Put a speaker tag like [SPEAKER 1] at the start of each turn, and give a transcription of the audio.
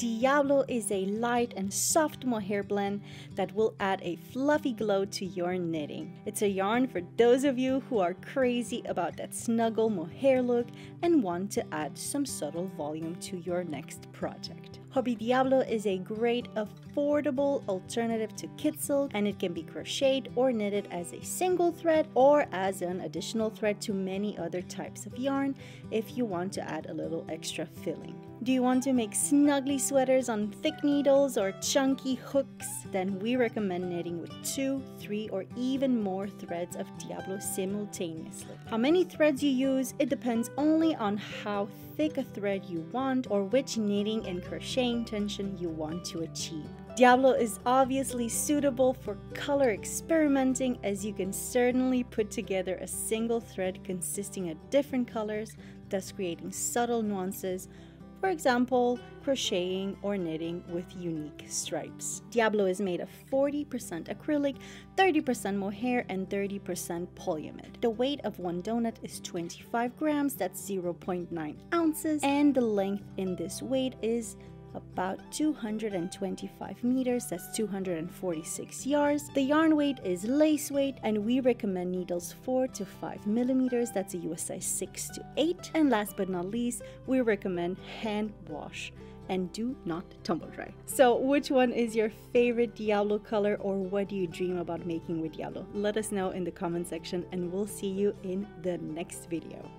[SPEAKER 1] Diablo is a light and soft mohair blend that will add a fluffy glow to your knitting. It's a yarn for those of you who are crazy about that snuggle mohair look and want to add some subtle volume to your next project. Hobbi Diablo is a great affordable alternative to kit silk, and it can be crocheted or knitted as a single thread or as an additional thread to many other types of yarn if you want to add a little extra filling. Do you want to make snuggly sweaters on thick needles or chunky hooks? Then we recommend knitting with 2, 3, or even more threads of Diablo simultaneously. How many threads you use, it depends only on how thick a thread you want or which knitting and crocheting tension you want to achieve. Diablo is obviously suitable for color experimenting, as you can certainly put together a single thread consisting of different colors, thus creating subtle nuances. For example, crocheting or knitting with unique stripes. Diablo is made of 40% acrylic, 30% mohair, and 30% polyamide. The weight of one donut is 25 grams, that's 0.9 ounces, and the length in this weight is about 225 meters, that's 246 yards. The yarn weight is lace weight, and we recommend needles 4 to 5 millimeters, that's a US size 6 to 8. And last but not least, we recommend hand wash and do not tumble dry. So which one is your favorite Diablo color, or what do you dream about making with Diablo? Let us know in the comment section, and we'll see you in the next video.